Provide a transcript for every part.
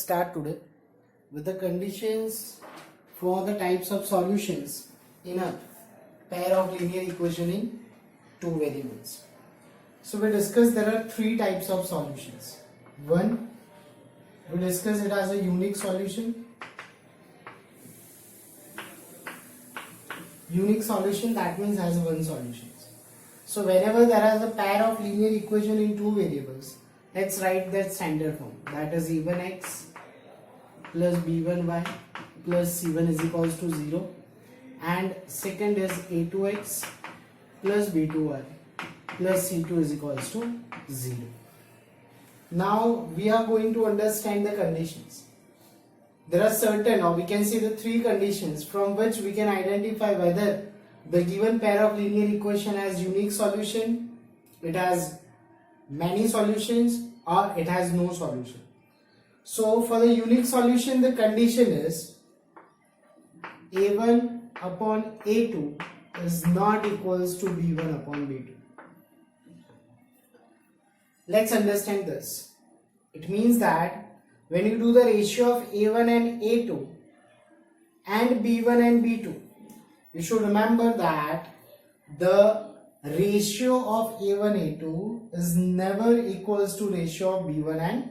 start today with the conditions for the types of solutions in a pair of linear equation in two variables. So we discussed there are three types of solutions. One, we discuss it as a unique solution. Unique solution, that means has one solution. So whenever there is a pair of linear equation in two variables, let's write that standard form, that is e1x plus b1y plus c1 is equals to 0, and second is a2x plus b2y plus c2 is equals to 0. Now we are going to understand the conditions. There are certain, or we can say the three conditions from which we can identify whether the given pair of linear equation has unique solution, it has many solutions, or it has no solution. So for the unique solution, the condition is a1 upon a2 is not equals to b1 upon b2. Let's understand this. It means that when you do the ratio of a1 and a2 and b1 and b2, you should remember that the ratio of a1 a2 is never equals to ratio of b1 and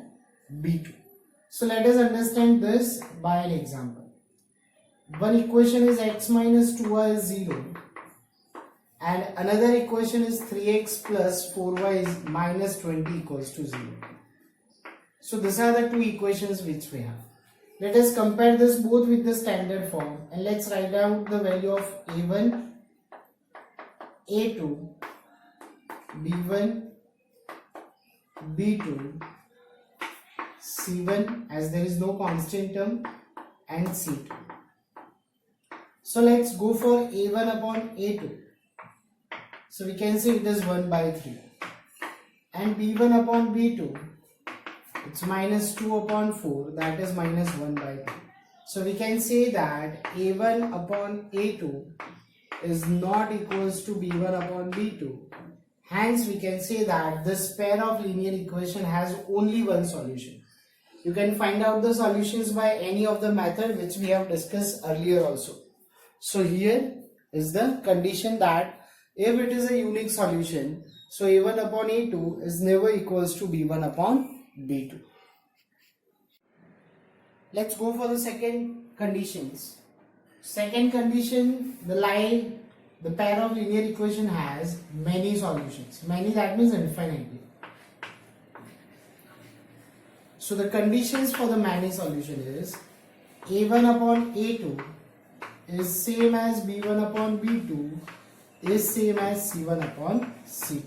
b2. So let us understand this by an example. One equation is x minus 2y is 0 and another equation is 3x plus 4y is minus 20 equals to 0. So these are the two equations which we have. Let us compare this both with the standard form and let's write down the value of a1, a2, b1, b2, c1 as there is no constant term, and c2. So let's go for a1 upon a2. So we can say it is 1 by 3. And b1 upon b2, it's minus 2 upon 4, that is minus 1 by 3. So we can say that a1 upon a2 is not equals to b1 upon b2. Hence we can say that this pair of linear equation has only one solution. You can find out the solutions by any of the method which we have discussed earlier also. So here is the condition that if it is a unique solution, so a1 upon a2 is never equals to b1 upon b2. Let's go for the second conditions. Second condition, the pair of linear equation has many solutions. Many, that means infinitely. So the conditions for the many solution is a1 upon a2 is same as b1 upon b2 is same as c1 upon c2.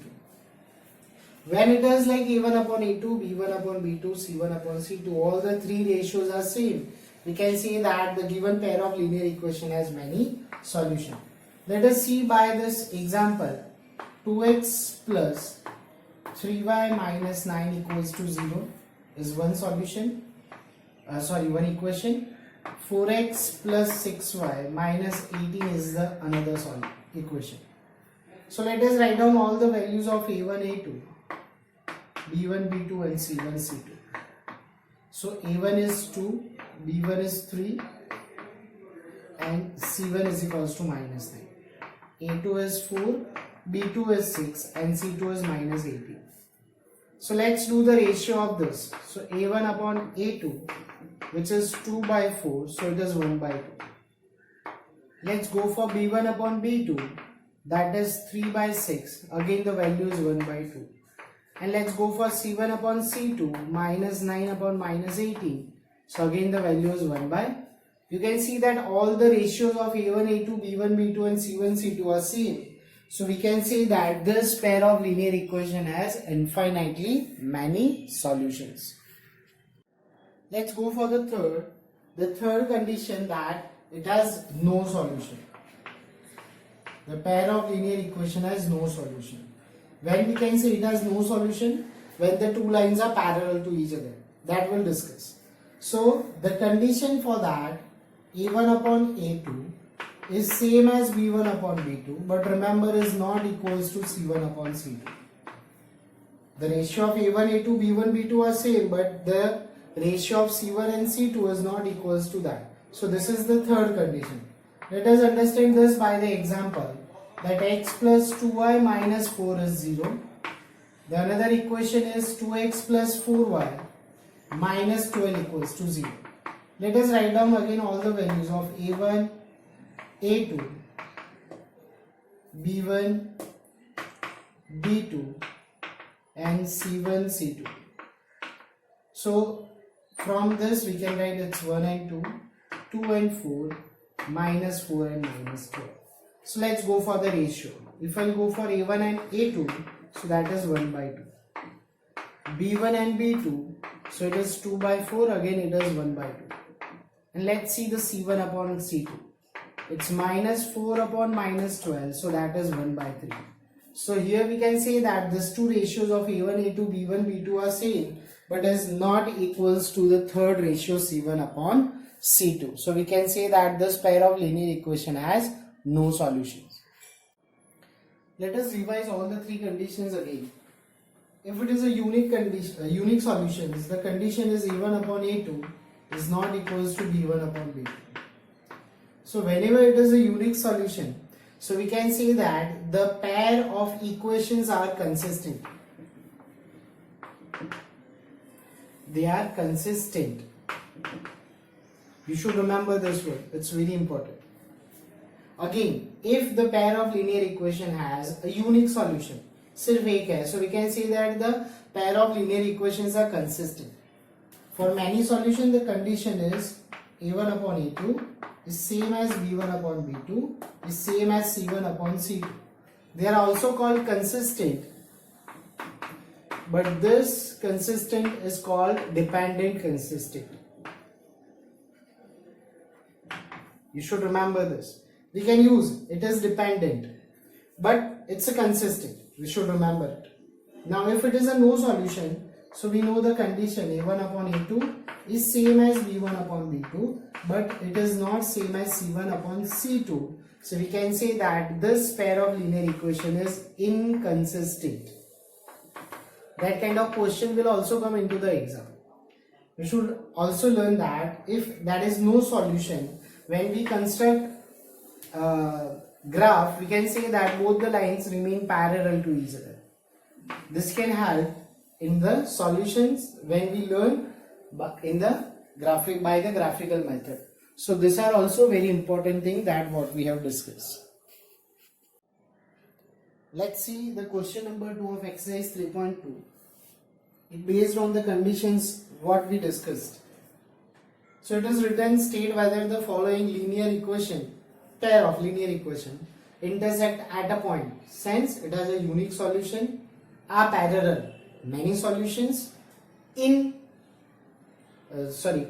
When it is like a1 upon a2, b1 upon b2, c1 upon c2, all the three ratios are same, we can say that the given pair of linear equation has many solutions. Let us see by this example. 2x plus 3y minus 9 equals to 0 is one solution. One equation. 4x plus 6y minus 18 is the another equation. So let us write down all the values of a1, a2, b1, b2 and c1, c2. So a1 is 2, b1 is 3 and c1 is equals to minus 9. a2 is 4, b2 is 6 and c2 is minus 18. So let's do the ratio of this. So a1 upon a2, which is 2 by 4, so it is 1 by 2. Let's go for b1 upon b2, that is 3 by 6, again the value is 1 by 2. And let's go for c1 upon c2, minus 9 upon minus 18, so again the value is 1 by. You can see that all the ratios of a1, a2, b1, b2 and c1, c2 are same. So we can say that this pair of linear equation has infinitely many solutions. Let's go for the third. The third condition that it has no solution. The pair of linear equation has no solution. When we can say it has no solution? When the two lines are parallel to each other. That we'll discuss. So the condition for that, a1 upon a2 is same as b1 upon b2, but remember is not equals to c1 upon c2. The ratio of a1, a2, b1, b2 are same, but the ratio of C1 and C2 is not equals to that. So this is the third condition. Let us understand this by the example that x plus 2y minus 4 is 0. The another equation is 2x plus 4y minus 12 equals to 0. Let us write down again all the values of a1, a2, b1, b2 and c1, c2. So from this we can write it's 1 and 2, 2 and 4, minus 4 and minus 12. So let's go for the ratio. If I go for a1 and a2, so that is 1 by 2. b1 and b2, so it is 2 by 4, again it is 1 by 2. And let's see the c1 upon c2. It's minus 4 upon minus 12, so that is 1 by 3. So here we can say that these two ratios of a1, a2, b1, b2 are same, but is not equals to the third ratio c1 upon c2. So we can say that this pair of linear equation has no solutions. Let us revise all the three conditions again. If it is a unique condition, unique solutions, the condition is a1 upon a2 is not equals to b1 upon b2. So whenever it is a unique solution, so we can say that the pair of equations are consistent. They are consistent. You should remember this word. It's very important. Again, if the pair of linear equation has a unique solution, सिर्फ एक है, so we can say that the pair of linear equations are consistent. For many solution, the condition is a1 upon a2 is same as b1 upon b2 is same as c1 upon c2. They are also called consistent, but this consistent is called dependent consistent. You should remember this. We can use it is dependent, but it's a consistent. We should remember it. Now if it is a no solution, so we know the condition a1 upon a2 is same as b1 upon b2, but it is not same as c1 upon c2. So we can say that this pair of linear equation is inconsistent. That kind of question will also come into the exam. You should also learn that if that is no solution, when we construct graph, we can say that both the lines remain parallel to each other. This can help in the solutions when we learn in the by the graphical method. So these are also very important thing that what we have discussed. Let's see the question number 2 of exercise 3.2. It based on the conditions what we discussed. So it is written, state whether the following linear equation, pair of linear equation, intersect at a point. Since it has a unique solution, are parallel, many solutions,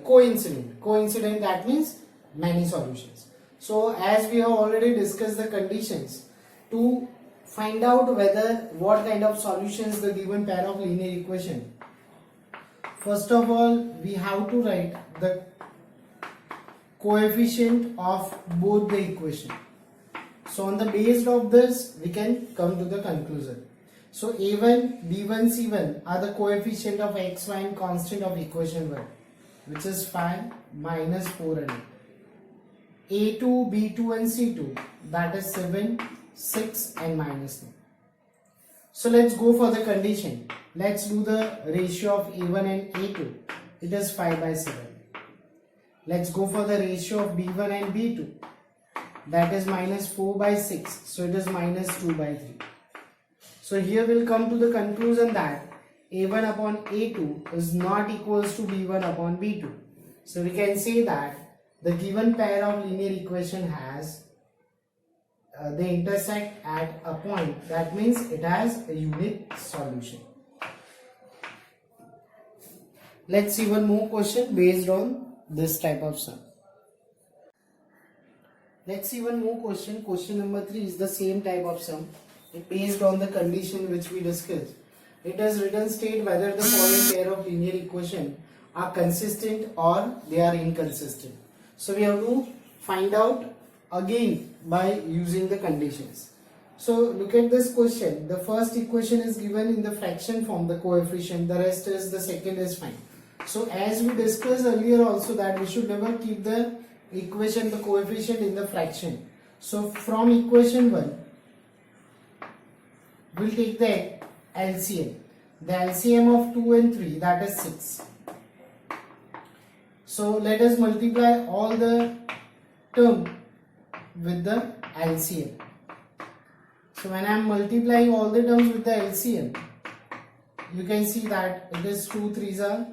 coincident. Coincident, that means many solutions. So as we have already discussed the conditions to find out whether what kind of solutions the given pair of linear equation. First of all, we have to write the coefficient of both the equation. So on the basis of this, we can come to the conclusion. So a1, b1, c1 are the coefficient of x, y and constant of equation 1, which is 5, minus 4 and 8. a2, b2 and c2, that is 7, 6 and minus 9. So let's go for the condition. Let's do the ratio of a1 and a2. It is 5 by 7. Let's go for the ratio of b1 and b2. That is minus 4 by 6. So it is minus 2 by 3. So here we'll come to the conclusion that a1 upon a2 is not equals to b1 upon b2. So we can say that the given pair of linear equation has they intersect at a point. That means it has a unique solution. Let's see one more question based on this type of sum. Let's see one more question. Question number 3 is the same type of sum. It based on the condition which we discussed. It has written, state whether the following pair of linear equation are consistent or they are inconsistent. So we have to find out again by using the conditions. So look at this question. The first equation is given in the fraction form, the coefficient. The rest is the second is fine. So as we discussed earlier also that we should never keep the equation, the coefficient in the fraction. So from equation 1, we'll take the LCM. The LCM of 2 and 3, that is 6. So let us multiply all the term with the LCM. So when I am multiplying all the terms with the LCM, you can see that it is 2 3s are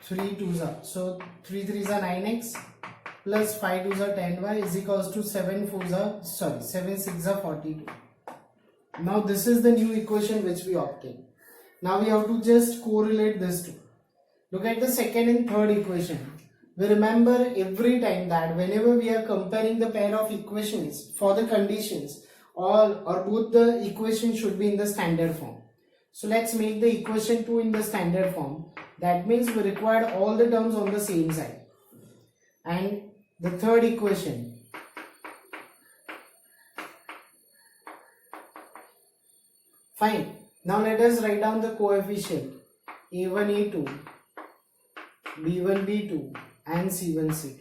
3 2s are. So 3 3s are 9x plus 5 2s are 10y is equals to 7 6s are 42. Now this is the new equation which we obtained. Now we have to just correlate this two. Look at the second and third equation. We remember every time that whenever we are comparing the pair of equations for the conditions, all or both the equations should be in the standard form. So let's make the equation 2 in the standard form. That means we require all the terms on the same side. And the third equation, fine. Now let us write down the coefficient a1 a2, b1 b2 and c1 c2.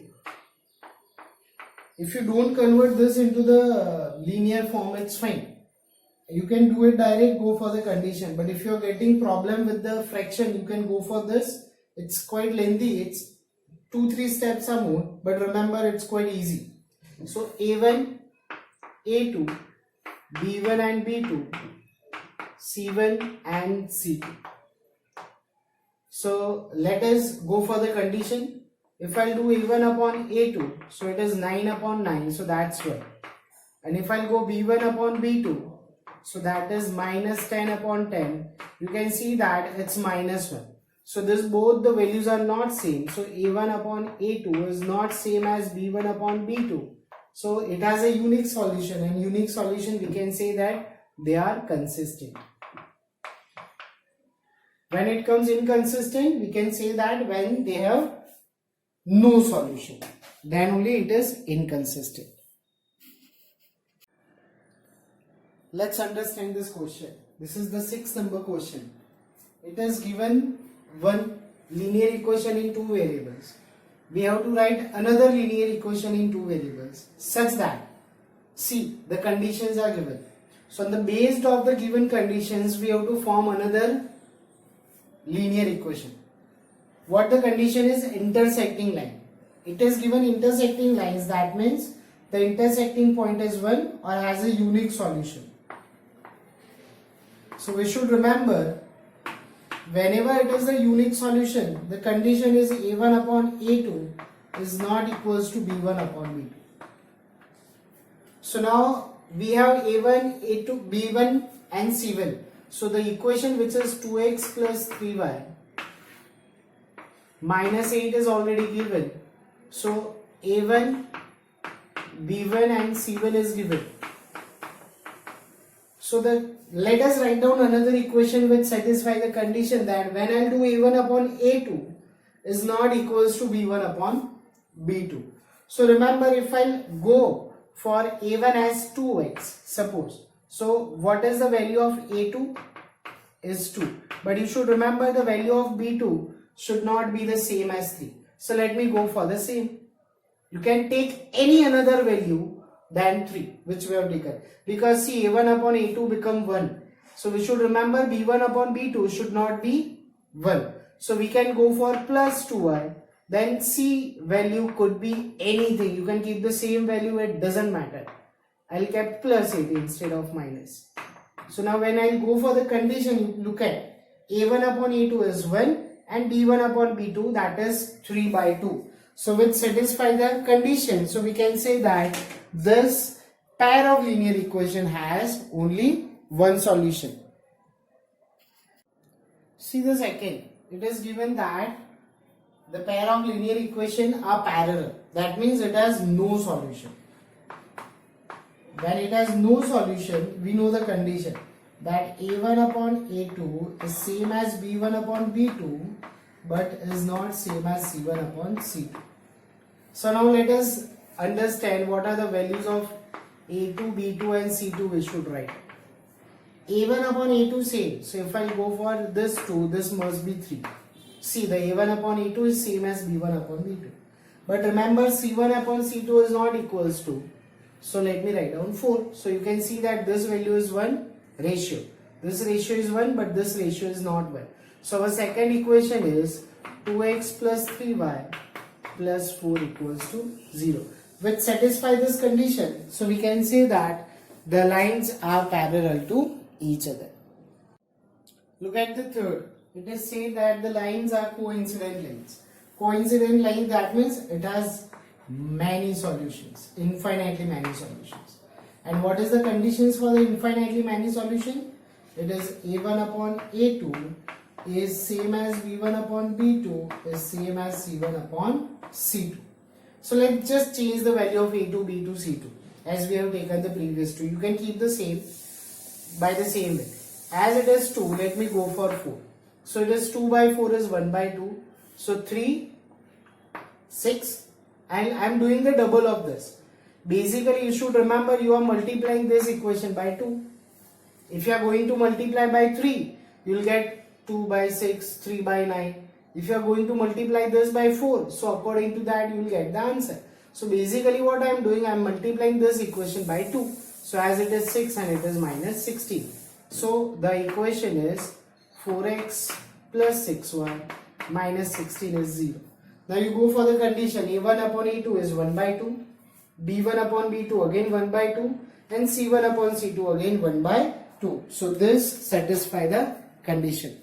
If you don't convert this into the linear form, it's fine. You can do it direct, go for the condition. But if you are getting problem with the fraction, you can go for this. It's quite lengthy. It's 2-3 steps or more. But remember, it's quite easy. So a1, a2, b1 and b2, c1 and c2. So let us go for the condition. If I do a1 upon a2, so it is 9 upon 9, so that's 12. And if I go b1 upon b2, so that is minus 10 upon 10, you can see that it's minus 1. So this both the values are not same. So a1 upon a2 is not same as b1 upon b2. So it has a unique solution, and unique solution we can say that they are consistent. When it comes inconsistent, we can say that when they have no solution, then only it is inconsistent. Let's understand this question. This is the 6th number question. It is given one linear equation in two variables. We have to write another linear equation in two variables such that, see, the conditions are given. So on the basis of the given conditions, we have to form another linear equation. What the condition is? Intersecting line. It is given intersecting lines, that means the intersecting point is 1 or has a unique solution. So we should remember, whenever it is a unique solution, the condition is a1 upon a2 is not equals to b1 upon b2. So now we have a1, a2, b1 and c1. So the equation which is 2x plus 3y minus 8 is already given. So a1, b1 and c1 is given. So let us write down another equation which satisfies the condition that when I do a1 upon a2 is not equals to b1 upon b2. So remember, if I go for a1 as 2x, suppose. So what is the value of a2? Is 2. But you should remember the value of b2 should not be the same as 3. So let me go for the same. You can take any another value than 3 which we have taken, because see, a1 upon a2 become 1. So we should remember b1 upon b2 should not be 1. So we can go for plus 2y. Then c value could be anything. You can keep the same value, it doesn't matter. I'll keep plus 8 instead of minus. So now when I go for the condition, you look at a1 upon a2 is 1 and b1 upon b2, that is 3 by 2. So which satisfy the condition. So we can say that this pair of linear equation has only one solution. See the second. It is given that the pair of linear equation are parallel. That means it has no solution. When it has no solution, we know the condition that a1 upon a2 is same as b1 upon b2 but is not same as c1 upon c2. So now let us understand what are the values of a2, b2 and c2 we should write. a1 upon a2 same. So if I go for this 2, this must be 3. See, the A1 upon A2 is same as B1 upon B2. But remember, C1 upon C2 is not equals to. So let me write down 4. So you can see that this value is 1 ratio. This ratio is 1, but this ratio is not 1. So our second equation is 2x plus 3y plus 4 equals to 0. Which satisfy this condition. So we can say that the lines are parallel to each other. Look at the third. It is said that the lines are coincident lines. Coincident line, that means it has many solutions, infinitely many solutions. And what is the conditions for the infinitely many solution? It is A1 upon A2 is same as B1 upon B2 is same as C1 upon C2. So let's just change the value of A2, B2, C2 as we have taken the previous two. You can keep the same by the same way. As it is 2, let me go for 4. So it is 2 by 4 is 1 by 2. So 3, 6, and I am doing the double of this. Basically, you should remember you are multiplying this equation by 2. If you are going to multiply by 3, you will get 2 by 6, 3 by 9. If you are going to multiply this by 4, so according to that you will get the answer. So basically what I am doing, I am multiplying this equation by 2. So as it is 6 and it is minus 16. So the equation is 4x plus 6y minus 16 is 0. Now you go for the condition A1 upon A2 is 1 by 2, B1 upon B2 again 1 by 2 and C1 upon C2 again 1 by 2. So this satisfy the condition.